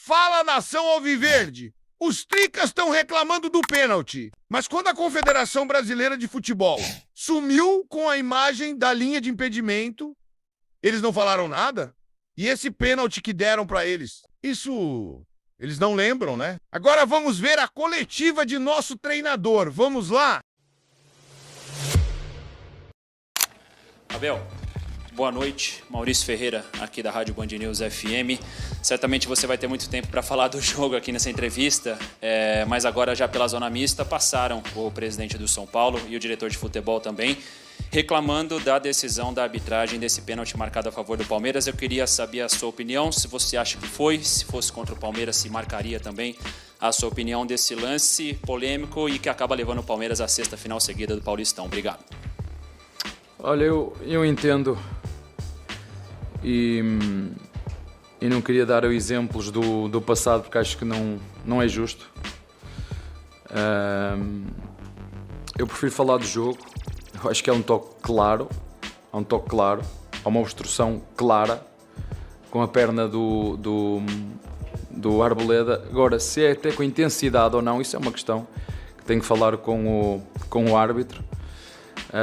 Fala, nação alviverde! Os tricas estão reclamando do pênalti, mas quando a Confederação Brasileira de Futebol sumiu com a imagem da linha de impedimento, eles não falaram nada? E esse pênalti que deram pra eles, isso eles não lembram, né? Agora vamos ver a coletiva de nosso treinador. Vamos lá? Abel, boa noite. Maurício Ferreira, aqui da Rádio Band News FM. Certamente você vai ter muito tempo para falar do jogo aqui nessa entrevista, mas agora já pela zona mista passaram o presidente do São Paulo e o diretor de futebol também, reclamando da decisão da arbitragem desse pênalti marcado a favor do Palmeiras. Eu queria saber a sua opinião, se você acha que foi, se fosse contra o Palmeiras, se marcaria também a sua opinião desse lance polêmico e que acaba levando o Palmeiras à sexta final seguida do Paulistão. Obrigado. Olha, eu entendo e não queria dar exemplos do passado porque acho que não é justo. Eu prefiro falar do jogo. Eu acho que é um toque claro, há uma obstrução clara com a perna do Arboleda. Agora, se é até com intensidade ou não, isso é uma questão que tenho que falar com o árbitro.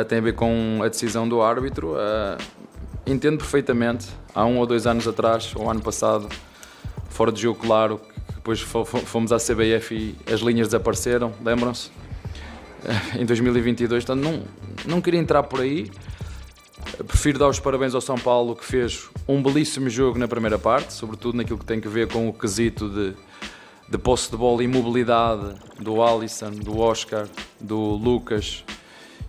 Tem a ver com a decisão do árbitro. Entendo perfeitamente, há 1 ou 2 anos atrás, ou ano passado, fora de jogo claro, que depois fomos à CBF e as linhas desapareceram, lembram-se? Em 2022, portanto não queria entrar por aí. Prefiro dar os parabéns ao São Paulo, que fez um belíssimo jogo na primeira parte, sobretudo naquilo que tem a ver com o quesito de posse de bola e mobilidade do Alisson, do Oscar, do Lucas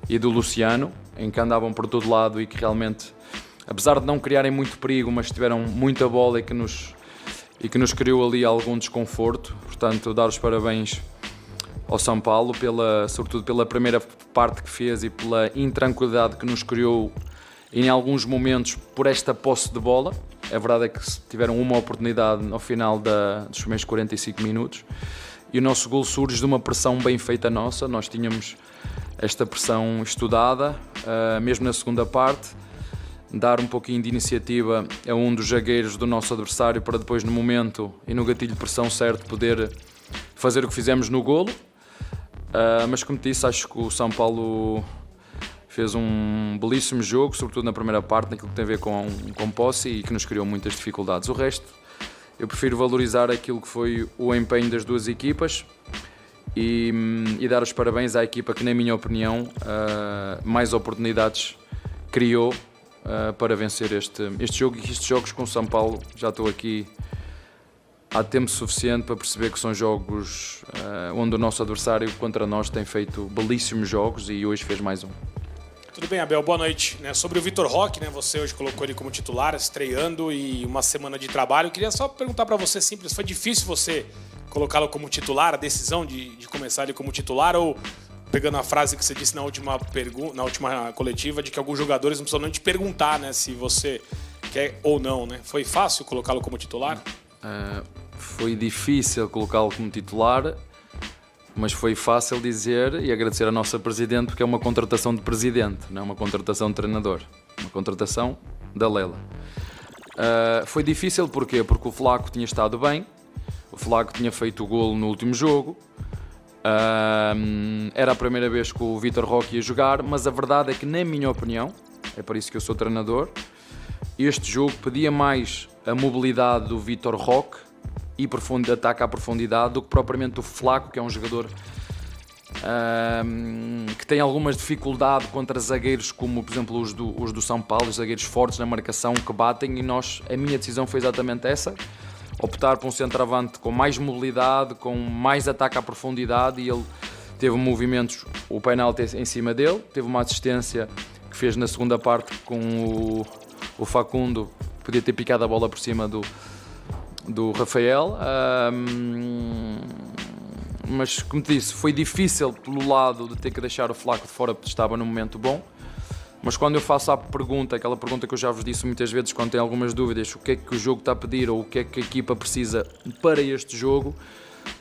e do Luciano, em que andavam por todo lado e que realmente, apesar de não criarem muito perigo, mas tiveram muita bola e que nos criou ali algum desconforto. Portanto, dar os parabéns ao São Paulo, sobretudo pela primeira parte que fez e pela intranquilidade que nos criou em alguns momentos por esta posse de bola. A verdade é que tiveram uma oportunidade ao final dos primeiros 45 minutos e o nosso gol surge de uma pressão bem feita nossa. Nós tínhamos esta pressão estudada, mesmo na segunda parte, dar um pouquinho de iniciativa a um dos zagueiros do nosso adversário para depois, no momento e no gatilho de pressão certo, poder fazer o que fizemos no golo. Mas como disse, acho que o São Paulo fez um belíssimo jogo, sobretudo na primeira parte, naquilo que tem a ver com posse e que nos criou muitas dificuldades. O resto, eu prefiro valorizar aquilo que foi o empenho das duas equipas e dar os parabéns à equipa que, na minha opinião, mais oportunidades criou para vencer este jogo. E estes jogos com o São Paulo, já estou aqui há tempo suficiente para perceber que são jogos onde o nosso adversário contra nós tem feito belíssimos jogos e hoje fez mais um. Tudo bem, Abel, boa noite. Sobre o Vitor Roque, você hoje colocou ele como titular, estreando e uma semana de trabalho. Eu queria só perguntar para você simples, foi difícil você colocá-lo como titular, a decisão de começar ele como titular, ou pegando a frase que você disse na última coletiva, de que alguns jogadores não precisam nem te perguntar, se você quer ou não, Foi fácil colocá-lo como titular? Foi difícil colocá-lo como titular, mas foi fácil dizer e agradecer à nossa Presidente, porque é uma contratação de Presidente, não é uma contratação de treinador, uma contratação da Lela. Foi difícil porquê? Porque o Flaco tinha estado bem, o Flaco tinha feito o golo no último jogo, era a primeira vez que o Vitor Roque ia jogar, mas a verdade é que, na minha opinião, é por isso que eu sou treinador, este jogo pedia mais a mobilidade do Vitor Roque e ataque à profundidade do que propriamente do Flaco, que é um jogador que tem algumas dificuldades contra zagueiros como, por exemplo, os do São Paulo, os zagueiros fortes na marcação que batem, e a minha decisão foi exatamente essa: optar por um centroavante com mais mobilidade, com mais ataque à profundidade, e ele teve movimentos, o penalti em cima dele, teve uma assistência que fez na segunda parte com o Facundo, podia ter picado a bola por cima do Rafael, mas como te disse, foi difícil pelo lado de ter que deixar o Flaco de fora porque estava num momento bom, mas quando eu faço aquela pergunta que eu já vos disse muitas vezes quando tenho algumas dúvidas, o que é que o jogo está a pedir ou o que é que a equipa precisa para este jogo,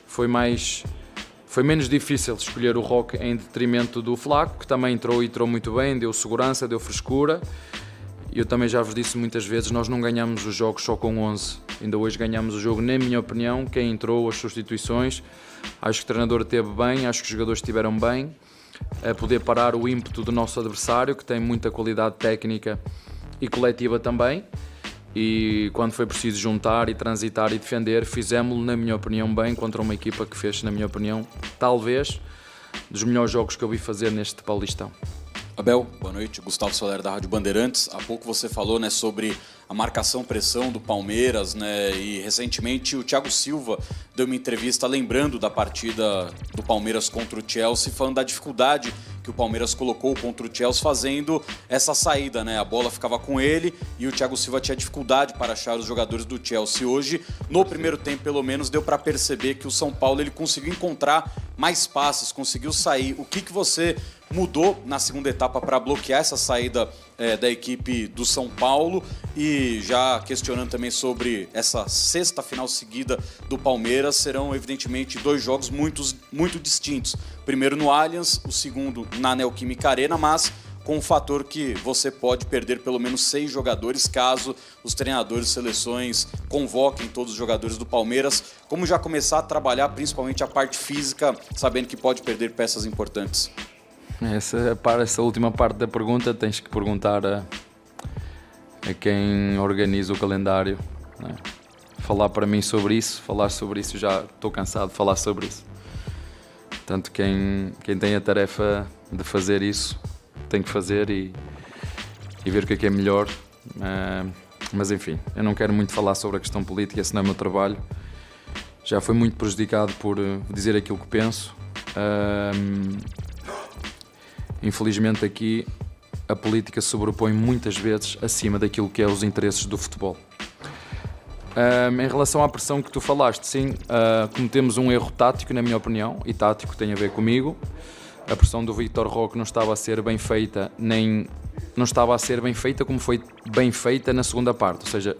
foi menos difícil escolher o Roque em detrimento do Flaco, que também entrou muito bem, deu segurança, deu frescura. E eu também já vos disse muitas vezes, nós não ganhamos os jogos só com 11 Ainda hoje ganhamos o jogo, na minha opinião, quem entrou, as substituições. Acho que o treinador esteve bem, acho que os jogadores estiveram bem, a poder parar o ímpeto do nosso adversário, que tem muita qualidade técnica e coletiva também. E quando foi preciso juntar e transitar e defender, fizemos-lo, na minha opinião, bem contra uma equipa que fez, na minha opinião, talvez dos melhores jogos que eu vi fazer neste Paulistão. Abel, boa noite. Gustavo Soler, da Rádio Bandeirantes. Há pouco você falou, né, sobre a marcação-pressão do Palmeiras, né, e recentemente o Thiago Silva deu uma entrevista lembrando da partida do Palmeiras contra o Chelsea, falando da dificuldade que o Palmeiras colocou contra o Chelsea fazendo essa saída, né? A bola ficava com ele e o Thiago Silva tinha dificuldade para achar os jogadores do Chelsea. Hoje, no primeiro tempo, pelo menos, deu para perceber que o São Paulo ele conseguiu encontrar mais passes, conseguiu sair. O que você mudou na segunda etapa para bloquear essa saída da equipe do São Paulo? E já questionando também sobre essa sexta final seguida do Palmeiras, serão evidentemente 2 jogos muito distintos. Primeiro no Allianz, o segundo na Neoquímica Arena, mas com o fator que você pode perder pelo menos 6 jogadores caso os treinadores e seleções convoquem todos os jogadores do Palmeiras. Como já começar a trabalhar principalmente a parte física, sabendo que pode perder peças importantes? Essa última parte da pergunta tens que perguntar a quem organiza o calendário, né? Falar para mim sobre isso, já estou cansado de falar sobre isso. Portanto, quem tem a tarefa de fazer isso tem que fazer e ver o que é melhor. Mas enfim, eu não quero muito falar sobre a questão política, esse não é o meu trabalho. Já fui muito prejudicado por dizer aquilo que penso. Infelizmente aqui a política se sobrepõe muitas vezes acima daquilo que é os interesses do futebol. Em relação à pressão que tu falaste, sim, cometemos um erro tático, na minha opinião, e tático tem a ver comigo. A pressão do Vitor Roque não estava a ser bem feita, como foi bem feita na segunda parte. Ou seja,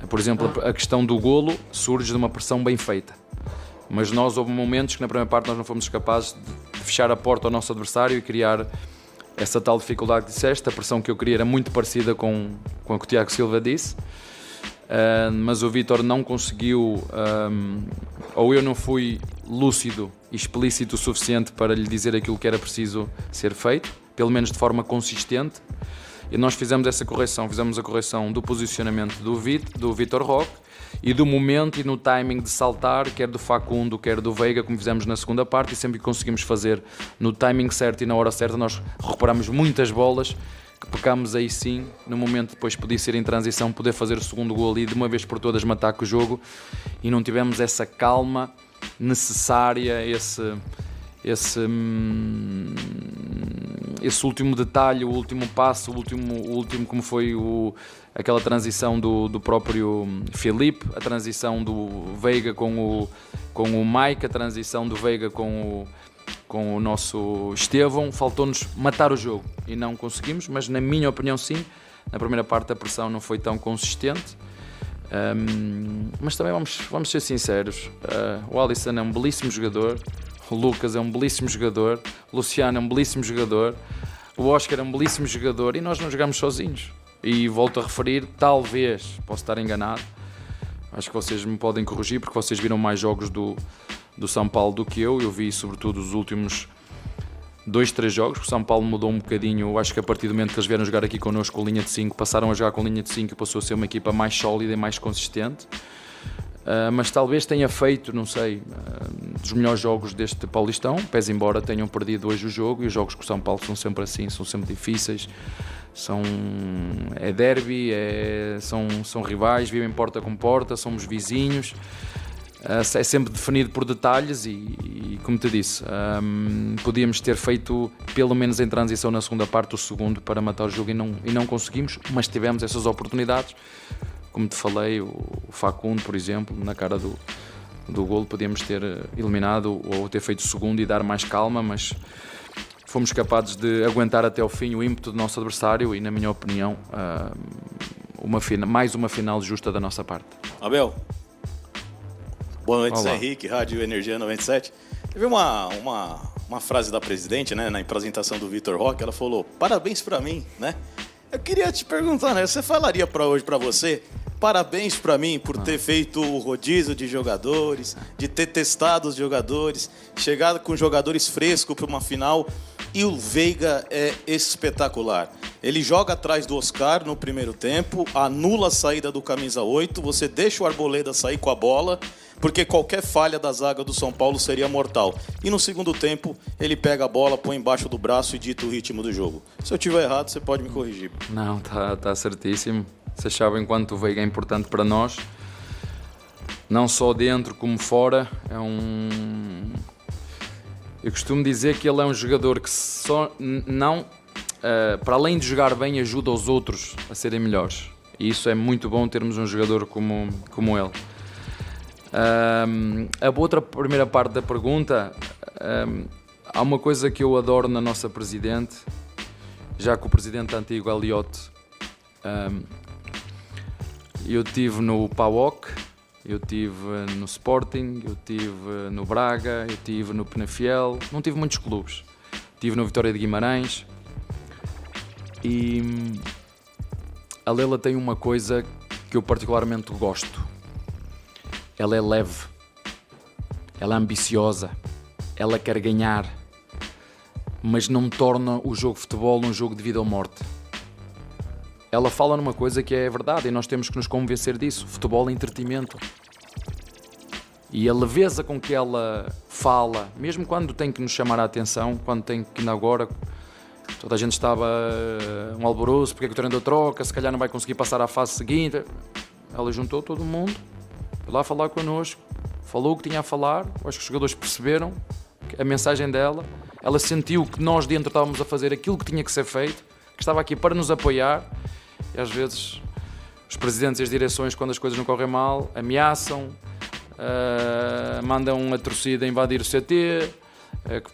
por exemplo, a questão do golo surge de uma pressão bem feita. Mas houve momentos que na primeira parte nós não fomos capazes de fechar a porta ao nosso adversário e criar essa tal dificuldade que disseste. A pressão que eu queria era muito parecida com a que o Thiago Silva disse. Mas o Vítor não conseguiu, ou eu não fui lúcido e explícito o suficiente para lhe dizer aquilo que era preciso ser feito, pelo menos de forma consistente, e nós fizemos essa correção, fizemos a correção do posicionamento do Vitor Roque e do momento e no timing de saltar, quer do Facundo, quer do Veiga, como fizemos na segunda parte, e sempre que conseguimos fazer no timing certo e na hora certa, nós recuperamos muitas bolas, que pecámos aí sim, no momento depois podia ser em transição, poder fazer o segundo gol ali, de uma vez por todas matar com o jogo, e não tivemos essa calma necessária, esse último detalhe, o último passo, o último como foi aquela transição do próprio Filipe, a transição do Veiga com o Mike, a transição do Veiga com o nosso Estevão. Faltou-nos matar o jogo e não conseguimos, mas na minha opinião sim, na primeira parte a pressão não foi tão consistente. Mas também vamos ser sinceros, o Alisson é um belíssimo jogador, o Lucas é um belíssimo jogador, o Luciano é um belíssimo jogador, o Oscar é um belíssimo jogador, e nós não jogamos sozinhos. E volto a referir, talvez, posso estar enganado, acho que vocês me podem corrigir, porque vocês viram mais jogos do São Paulo do que eu vi sobretudo os últimos 2-3 jogos, o São Paulo mudou um bocadinho. Eu acho que a partir do momento que eles vieram jogar aqui connosco com linha de 5, passaram a jogar com linha de 5 e passou a ser uma equipa mais sólida e mais consistente. Mas talvez tenha feito, não sei, dos melhores jogos deste Paulistão, pese embora tenham perdido hoje o jogo, e os jogos com o São Paulo são sempre assim, são sempre difíceis, é derby, são rivais, vivem porta com porta, somos vizinhos. É sempre definido por detalhes e como te disse, podíamos ter feito pelo menos em transição na segunda parte o segundo para matar o jogo e não conseguimos, mas tivemos essas oportunidades. Como te falei, o Facundo, por exemplo, na cara do golo, podíamos ter eliminado ou ter feito o segundo e dar mais calma, mas fomos capazes de aguentar até ao fim o ímpeto do nosso adversário e, na minha opinião, mais uma final justa da nossa parte. Abel, boa noite, Olá. Zé Henrique, Rádio Energia 97. Teve uma frase da presidente, né, na apresentação do Vitor Roque, ela falou, parabéns pra mim, né? Eu queria te perguntar, né, você falaria hoje pra você, parabéns para mim por ter feito o rodízio de jogadores, de ter testado os jogadores, chegado com jogadores frescos para uma final. E o Veiga é espetacular. Ele joga atrás do Oscar no primeiro tempo, anula a saída do camisa 8, você deixa o Arboleda sair com a bola, porque qualquer falha da zaga do São Paulo seria mortal. E no segundo tempo, ele pega a bola, põe embaixo do braço e dita o ritmo do jogo. Se eu estiver errado, você pode me corrigir. Não, tá certíssimo. Vocês sabem quanto o Veiga é importante para nós, não só dentro como fora. Eu costumo dizer que ele é um jogador que para além de jogar bem, ajuda os outros a serem melhores. E isso é muito bom, termos um jogador como ele. A outra primeira parte da pergunta, há uma coisa que eu adoro na nossa Presidente, já que o Presidente antigo, Eliote, eu estive no PAOK, eu estive no Sporting, eu estive no Braga, eu estive no Penafiel, não tive muitos clubes. Estive no Vitória de Guimarães e a Lela tem uma coisa que eu particularmente gosto. Ela é leve, ela é ambiciosa, ela quer ganhar, mas não torna o jogo de futebol um jogo de vida ou morte. Ela fala numa coisa que é verdade e nós temos que nos convencer disso. Futebol é entretenimento. E a leveza com que ela fala, mesmo quando tem que nos chamar a atenção, quando tem que, agora, toda a gente estava um alvoroço, porque é que o treinador troca, se calhar não vai conseguir passar à fase seguinte. Ela juntou todo mundo, foi lá falar connosco, falou o que tinha a falar, acho que os jogadores perceberam a mensagem dela, ela sentiu que nós dentro estávamos a fazer aquilo que tinha que ser feito, que estava aqui para nos apoiar. E às vezes os presidentes e as direções, quando as coisas não correm mal, ameaçam, mandam a torcida invadir o CT,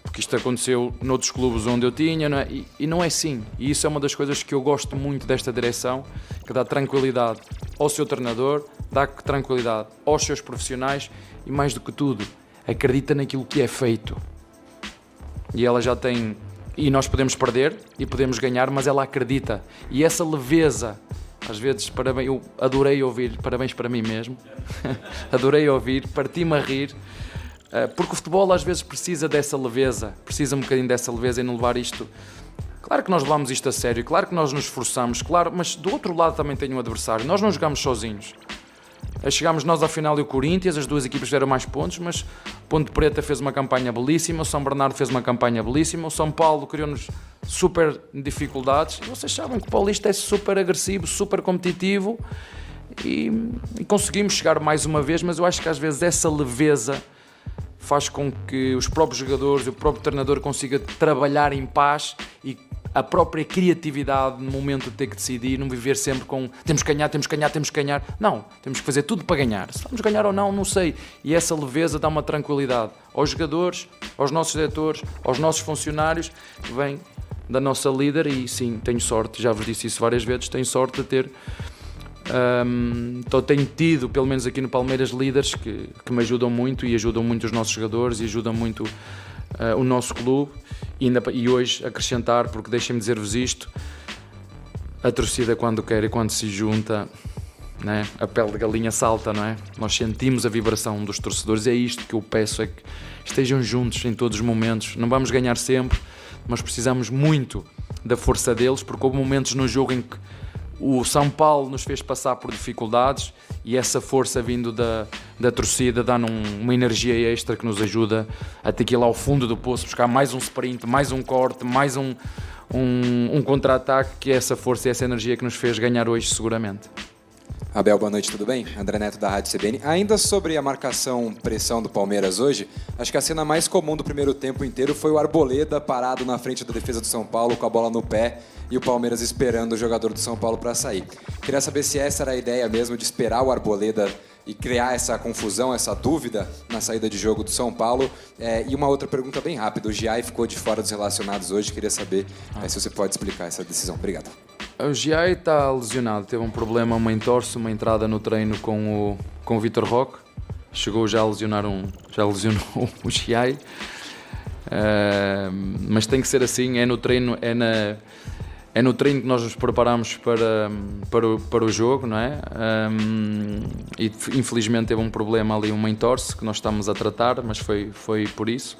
porque isto aconteceu noutros clubes onde eu tinha, não é? E não é assim. E isso é uma das coisas que eu gosto muito desta direção, que dá tranquilidade ao seu treinador, dá tranquilidade aos seus profissionais e, mais do que tudo, acredita naquilo que é feito. E ela já tem... E nós podemos perder e podemos ganhar, mas ela acredita. E essa leveza, às vezes, parabéns, eu adorei ouvir, parabéns para mim mesmo, adorei ouvir, parti-me a rir, porque o futebol às vezes precisa dessa leveza, precisa um bocadinho dessa leveza e não levar isto... Claro que nós levamos isto a sério, claro que nós nos esforçamos, claro, mas do outro lado também tem um adversário, nós não jogamos sozinhos. Chegámos nós à final e o Corinthians, as duas equipas fizeram mais pontos, mas Ponte Preta fez uma campanha belíssima, o São Bernardo fez uma campanha belíssima, o São Paulo criou-nos super dificuldades. E vocês sabem que o Paulista é super agressivo, super competitivo e conseguimos chegar mais uma vez, mas eu acho que às vezes essa leveza faz com que os próprios jogadores e o próprio treinador consiga trabalhar em paz e a própria criatividade no momento de ter que decidir, não viver sempre com temos que ganhar, temos que ganhar, temos que ganhar. Não, temos que fazer tudo para ganhar. Se vamos ganhar ou não, não sei. E essa leveza dá uma tranquilidade aos jogadores, aos nossos diretores, aos nossos funcionários, que vêm da nossa líder. E sim, tenho sorte, já vos disse isso várias vezes, tenho sorte de ter... tenho tido, pelo menos aqui no Palmeiras, líderes que me ajudam muito e ajudam muito os nossos jogadores e ajudam muito o nosso clube. E hoje acrescentar, porque deixem-me dizer-vos isto, a torcida quando quer e quando se junta, né, a pele de galinha salta, não é? Nós sentimos a vibração dos torcedores e é isto que eu peço, é que estejam juntos em todos os momentos. Não vamos ganhar sempre, mas precisamos muito da força deles, porque houve momentos no jogo em que o São Paulo nos fez passar por dificuldades e essa força vindo da torcida dá-nos uma energia extra que nos ajuda a ter que ir lá ao fundo do poço, buscar mais um sprint, mais um corte, mais um contra-ataque, que é essa força e essa energia que nos fez ganhar hoje seguramente. Abel, boa noite, tudo bem? André Neto da Rádio CBN. Ainda sobre a marcação-pressão do Palmeiras hoje, acho que a cena mais comum do primeiro tempo inteiro foi o Arboleda parado na frente da defesa do São Paulo com a bola no pé e o Palmeiras esperando o jogador do São Paulo para sair. Queria saber se essa era a ideia mesmo de esperar o Arboleda e criar essa confusão, essa dúvida na saída de jogo do São Paulo. E uma outra pergunta bem rápida, o Giai ficou de fora dos relacionados hoje, queria saber se você pode explicar essa decisão. Obrigado. O Giai está lesionado, teve um problema, uma entorse, uma entrada no treino com o Vitor Roque, chegou já lesionou o Giai, mas tem que ser assim, é no treino, é É no treino que nós nos preparamos para o jogo, não é? E infelizmente teve um problema ali, uma entorse que nós estamos a tratar, mas foi por isso.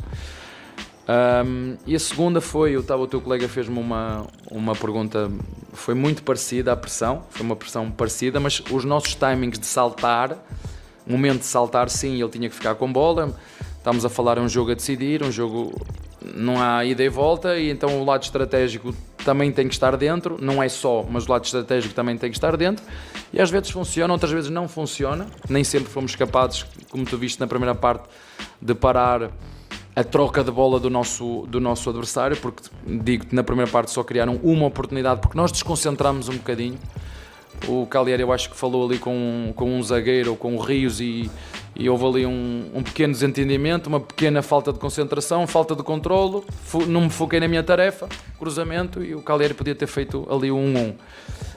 E a segunda foi, o teu colega fez-me uma pergunta, foi muito parecida à pressão, foi uma pressão parecida, mas os nossos timings de saltar, o momento de saltar, sim, ele tinha que ficar com bola. Estamos a falar, é um jogo a decidir, um jogo, não há ida e volta, e então o lado estratégico também tem que estar dentro, não é só, mas o lado estratégico também tem que estar dentro, e às vezes funciona, outras vezes não funciona, nem sempre fomos capazes, como tu viste na primeira parte, de parar a troca de bola do nosso adversário, porque digo-te, na primeira parte só criaram uma oportunidade, porque nós desconcentramos um bocadinho. O Cagliari, eu acho que falou ali com um zagueiro ou com o Rios e houve ali um pequeno desentendimento, uma pequena falta de concentração, falta de controlo, não me foquei na minha tarefa, cruzamento, e o Cagliari podia ter feito ali o 1-1.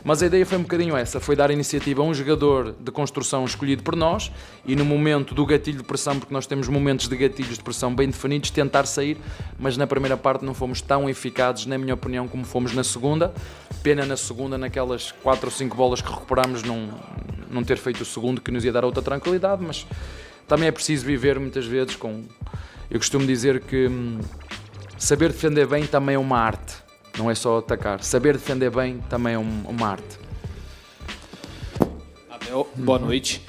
Mas a ideia foi um bocadinho essa, foi dar iniciativa a um jogador de construção escolhido por nós e no momento do gatilho de pressão, porque nós temos momentos de gatilhos de pressão bem definidos, tentar sair, mas na primeira parte não fomos tão eficazes, na minha opinião, como fomos na segunda. Pena na segunda, naquelas 4 ou 5 bolas que recuperámos, não ter feito o segundo, que nos ia dar outra tranquilidade, mas também é preciso viver muitas vezes com... Eu costumo dizer que saber defender bem também é uma arte. Não é só atacar. Saber defender bem também é uma arte. Abel, boa noite.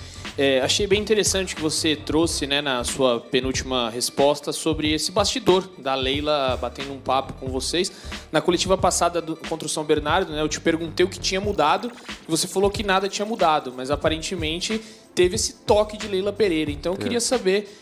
Achei bem interessante que você trouxe, né, na sua penúltima resposta sobre esse bastidor da Leila batendo um papo com vocês. Na coletiva passada contra o São Bernardo, né, eu te perguntei o que tinha mudado e você falou que nada tinha mudado, mas aparentemente teve esse toque de Leila Pereira. Então eu queria saber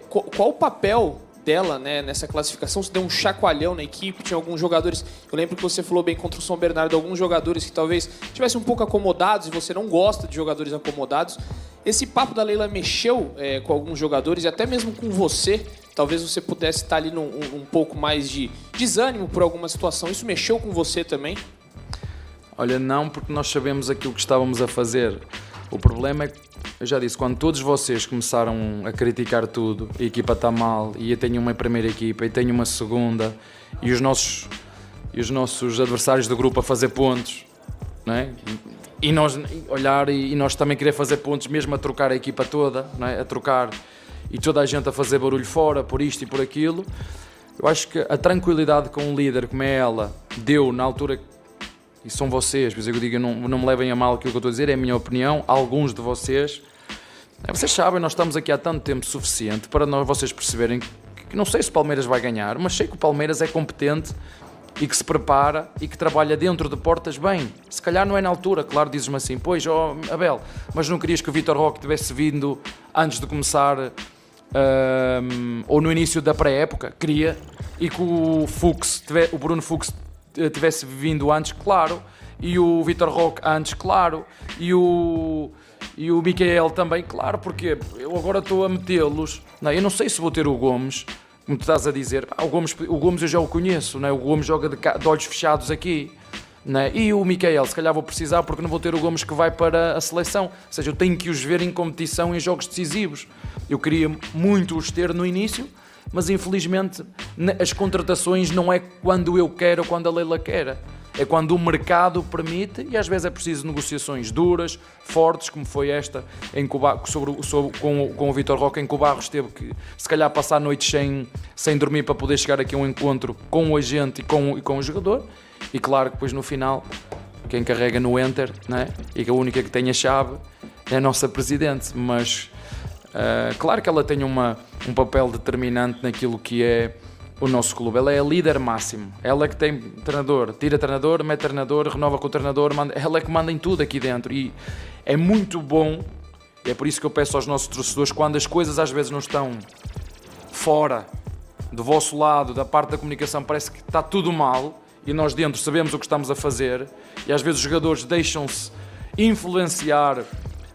qual o papel dela, né, nessa classificação, se deu um chacoalhão na equipe, tinha alguns jogadores, eu lembro que você falou bem contra o São Bernardo, alguns jogadores que talvez estivessem um pouco acomodados e você não gosta de jogadores acomodados. Esse papo da Leila mexeu com alguns jogadores e até mesmo com você, talvez você pudesse estar ali um pouco mais de desânimo por alguma situação, isso mexeu com você também? Olha, não, porque nós sabemos aquilo que estávamos a fazer. O problema é que, eu já disse, quando todos vocês começaram a criticar tudo, a equipa está mal, e eu tenho uma primeira equipa, e tenho uma segunda, e os nossos adversários do grupo a fazer pontos, não é? E nós olhar e nós também querer fazer pontos, mesmo a trocar a equipa toda, não é? A trocar, e toda a gente a fazer barulho fora, por isto e por aquilo. Eu acho que a tranquilidade com um líder como é ela deu na altura. E são vocês, por isso eu digo, não me levem a mal aquilo que eu estou a dizer, é a minha opinião, alguns de vocês. Vocês sabem, nós estamos aqui há tanto tempo suficiente para vocês perceberem que não sei se o Palmeiras vai ganhar, mas sei que o Palmeiras é competente e que se prepara e que trabalha dentro de portas bem. Se calhar não é na altura, claro, dizes-me assim, pois, Abel, mas não querias que o Vitor Roque tivesse vindo antes de começar ou no início da pré-época? Queria. E que o Bruno Fux tivesse vindo antes, claro, e o Vitor Roque antes, claro, e o Micael também, claro, porque eu agora estou a metê-los, eu não sei se vou ter o Gomes, como tu estás a dizer, o Gomes eu já o conheço, não é? O Gomes joga de olhos fechados aqui, não é? E o Micael, se calhar vou precisar porque não vou ter o Gomes que vai para a seleção, ou seja, eu tenho que os ver em competição, em jogos decisivos. Eu queria muito os ter no início, mas infelizmente as contratações não é quando eu quero ou quando a Leila quer, é quando o mercado permite, e às vezes é preciso negociações duras, fortes, como foi esta com o Vitor Roque, em que o Barros teve que se calhar passar noites sem dormir para poder chegar aqui a um encontro com o agente e com o jogador, e claro que depois no final quem carrega no Enter, né? E que a única que tem a chave é a nossa presidente, mas claro que ela tem um papel determinante naquilo que é o nosso clube. Ela é a líder máximo. Ela é que tem treinador, tira treinador, mete treinador, renova com o treinador, ela é que manda em tudo aqui dentro. E é muito bom, e é por isso que eu peço aos nossos torcedores, quando as coisas às vezes não estão fora do vosso lado, da parte da comunicação, parece que está tudo mal, e nós dentro sabemos o que estamos a fazer, e às vezes os jogadores deixam-se influenciar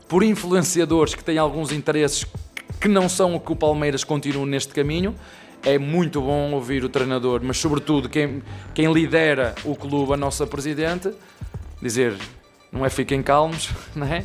por influenciadores que têm alguns interesses que não são o que o Palmeiras continua neste caminho. É muito bom ouvir o treinador, mas sobretudo quem lidera o clube, a nossa presidente, dizer, não é fiquem calmos, não é?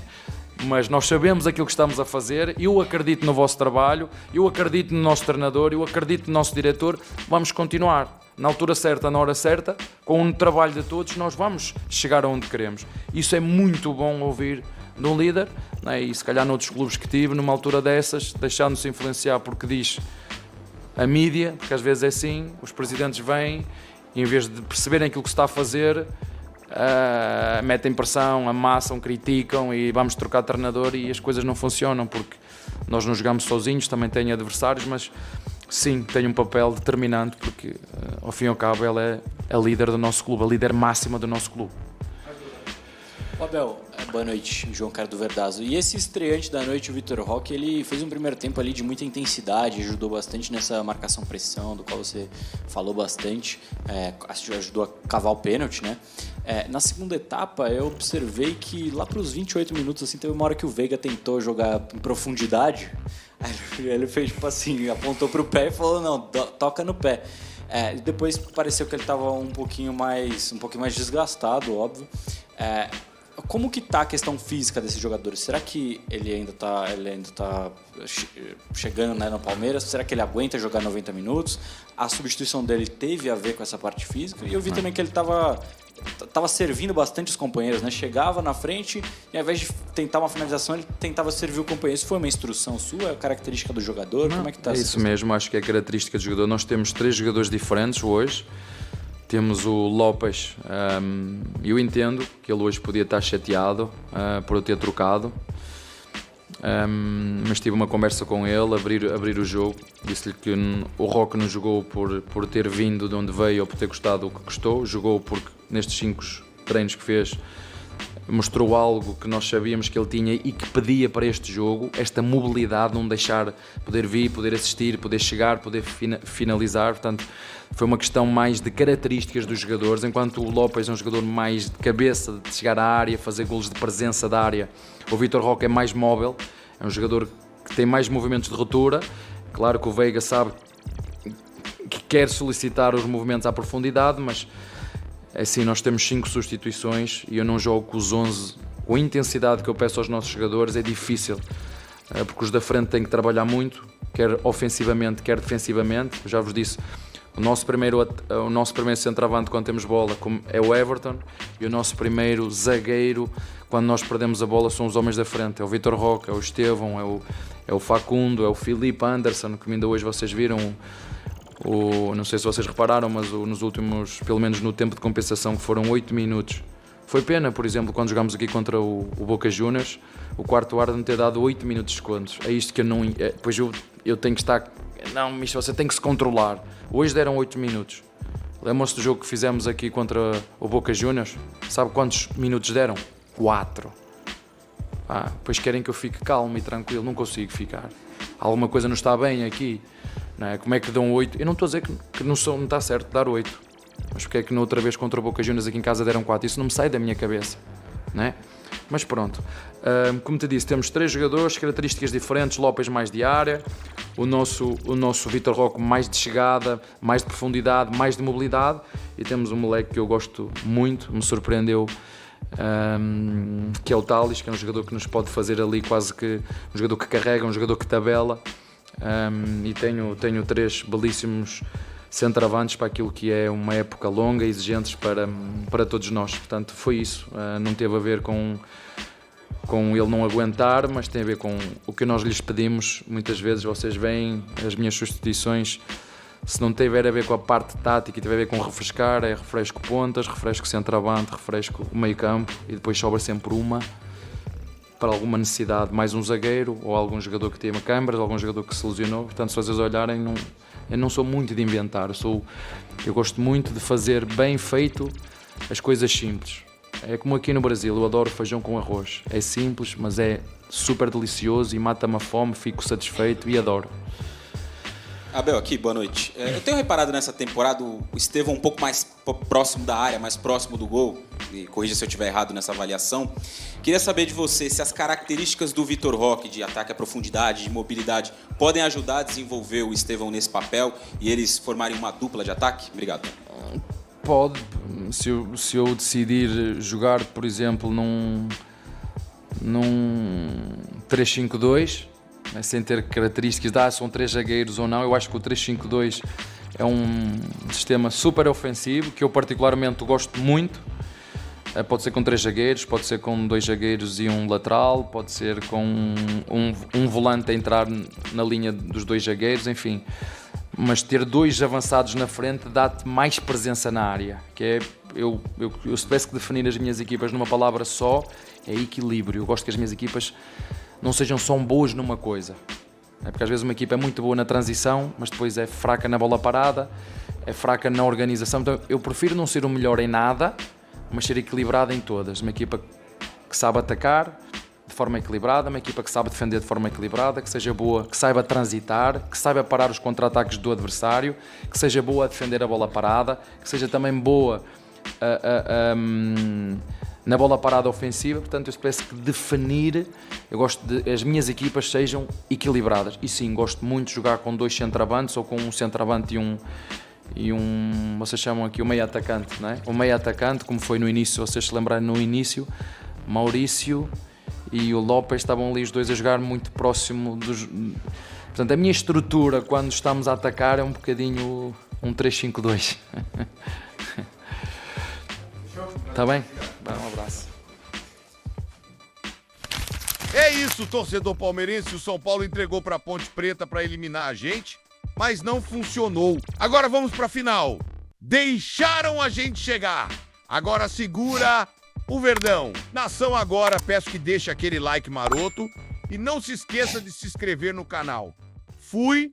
mas nós sabemos aquilo que estamos a fazer. Eu acredito no vosso trabalho, eu acredito no nosso treinador, eu acredito no nosso diretor. Vamos continuar. Na altura certa, na hora certa, com o trabalho de todos, nós vamos chegar aonde queremos. Isso é muito bom ouvir de um líder, né? E se calhar noutros clubes que tive, numa altura dessas, deixando-se influenciar porque diz a mídia, porque às vezes é assim, os presidentes vêm e em vez de perceberem aquilo que se está a fazer, metem pressão, amassam, criticam e vamos trocar de treinador e as coisas não funcionam porque nós não jogamos sozinhos, também tem adversários, mas sim, tem um papel determinante porque ao fim e ao cabo ela é a líder do nosso clube, a líder máxima do nosso clube. Abel, boa noite, João Carlos do Verdazo. E esse estreante da noite, o Vitor Roque, ele fez um primeiro tempo ali de muita intensidade, ajudou bastante nessa marcação-pressão, do qual você falou bastante, ajudou a cavar o pênalti, né? Na segunda etapa, eu observei que lá para os 28 minutos, assim, teve uma hora que o Veiga tentou jogar em profundidade, aí ele fez tipo assim, apontou para o pé e falou, não, toca no pé. Depois pareceu que ele estava um pouquinho mais desgastado, óbvio. Como que tá a questão física desses jogadores? Será que ele ainda tá chegando, né, no Palmeiras? Será que ele aguenta jogar 90 minutos? A substituição dele teve a ver com essa parte física? E eu vi também que ele tava servindo bastante os companheiros, né? Chegava na frente e ao invés de tentar uma finalização, ele tentava servir o companheiro. Isso foi uma instrução sua? É característica do jogador? Como é que tá? É isso mesmo, acho que é característica do jogador. Nós temos 3 jogadores diferentes hoje. Temos o Lopes, eu entendo que ele hoje podia estar chateado por eu ter trocado, mas tive uma conversa com ele, abrir o jogo, disse-lhe que o Roque não jogou por ter vindo de onde veio ou por ter gostado do que gostou, jogou porque nestes 5 treinos que fez mostrou algo que nós sabíamos que ele tinha e que pedia para este jogo, esta mobilidade, não deixar, poder vir, poder assistir, poder chegar, poder finalizar, portanto foi uma questão mais de características dos jogadores, enquanto o Lopes é um jogador mais de cabeça, de chegar à área, fazer golos de presença da área. O Vitor Roque é mais móvel, é um jogador que tem mais movimentos de ruptura. Claro que o Veiga sabe que quer solicitar os movimentos à profundidade, mas assim, nós temos 5 substituições e eu não jogo com os 11 com a intensidade que eu peço aos nossos jogadores, é difícil, porque os da frente têm que trabalhar muito, quer ofensivamente, quer defensivamente. Eu já vos disse, o nosso primeiro centroavante quando temos bola é o Everton e o nosso primeiro zagueiro quando nós perdemos a bola são os homens da frente, é o Vitor Roque, é o Estevão, é o Facundo, é o Filipe Anderson, que ainda hoje vocês viram. Não sei se vocês repararam, mas nos últimos, pelo menos no tempo de compensação, que foram 8 minutos. Foi pena, por exemplo, quando jogámos aqui contra o Boca Juniors, o quarto árbitro ter dado 8 minutos de descontos. É isto que eu não... Pois eu tenho que estar... Não, mas você tem que se controlar. Hoje deram 8 minutos. Lembram-se do jogo que fizemos aqui contra o Boca Juniors? Sabe quantos minutos deram? 4. Pois querem que eu fique calmo e tranquilo. Não consigo ficar. Alguma coisa não está bem aqui. Não é? Como é que dão 8? Eu não estou a dizer que não está certo dar 8. Mas porque é que na outra vez contra o Boca Juniors aqui em casa deram 4? Isso não me sai da minha cabeça. Não é? Mas pronto. Como te disse, temos 3 jogadores, características diferentes. Lopes mais de área. O nosso Vitor Roque mais de chegada, mais de profundidade, mais de mobilidade. E temos um moleque que eu gosto muito, me surpreendeu, que é o Thalys, que é um jogador que nos pode fazer ali quase que um jogador que carrega, um jogador que tabela. E tenho 3 belíssimos centroavantes para aquilo que é uma época longa e exigentes para todos nós. Portanto, foi isso. Não teve a ver com ele não aguentar, mas tem a ver com o que nós lhes pedimos. Muitas vezes vocês veem as minhas substituições, se não tiver a ver com a parte tática e tiver a ver com refrescar, é refresco pontas, refresco centroavante, refresco o meio campo e depois sobra sempre uma para alguma necessidade, mais um zagueiro ou algum jogador que tenha câimbras, algum jogador que se lesionou. Portanto, se vocês olharem, eu não sou muito de inventar, eu gosto muito de fazer bem feito as coisas simples. É como aqui no Brasil, eu adoro feijão com arroz. É simples, mas é super delicioso e mata-me a fome, fico satisfeito e adoro. Abel aqui, boa noite. Eu tenho reparado nessa temporada o Estevão um pouco mais próximo da área, mais próximo do gol, e corrija se eu estiver errado nessa avaliação. Queria saber de você se as características do Vitor Roque, de ataque à profundidade, de mobilidade, podem ajudar a desenvolver o Estevão nesse papel e eles formarem uma dupla de ataque? Obrigado. Pode, se eu decidir jogar, por exemplo, num 3-5-2, né, sem ter características são 3 zagueiros ou não. Eu acho que o 3-5-2 é um sistema super ofensivo, que eu particularmente gosto muito. Pode ser com 3 zagueiros, pode ser com 2 zagueiros e um lateral, pode ser com um volante a entrar na linha dos 2 zagueiros, enfim. Mas ter 2 avançados na frente dá-te mais presença na área, que é, se tivesse que definir as minhas equipas numa palavra só, é equilíbrio. Eu gosto que as minhas equipas não sejam só boas numa coisa. Porque às vezes uma equipa é muito boa na transição, mas depois é fraca na bola parada, é fraca na organização. Então eu prefiro não ser o melhor em nada, mas ser equilibrada em todas. Uma equipa que sabe atacar de forma equilibrada, uma equipa que sabe defender de forma equilibrada, que seja boa, que saiba transitar, que saiba parar os contra-ataques do adversário, que seja boa a defender a bola parada, que seja também boa na bola parada ofensiva. Portanto, eu penso que definir, eu gosto de as minhas equipas sejam equilibradas. E sim, gosto muito de jogar com 2 centroavantes ou com um centroavante e um, vocês chamam aqui o meio atacante, não é? O meio atacante, como foi no início, vocês se lembrarem no início, Maurício e o Lopes estavam ali os 2 a jogar muito próximo dos... Portanto, a minha estrutura quando estamos a atacar é um bocadinho um 3-5-2. Está bem? Um abraço. É isso, torcedor palmeirense. O São Paulo entregou para a Ponte Preta para eliminar a gente, mas não funcionou. Agora vamos para a final. Deixaram a gente chegar. Agora segura o Verdão. Nação, agora peço que deixe aquele like maroto e não se esqueça de se inscrever no canal. Fui.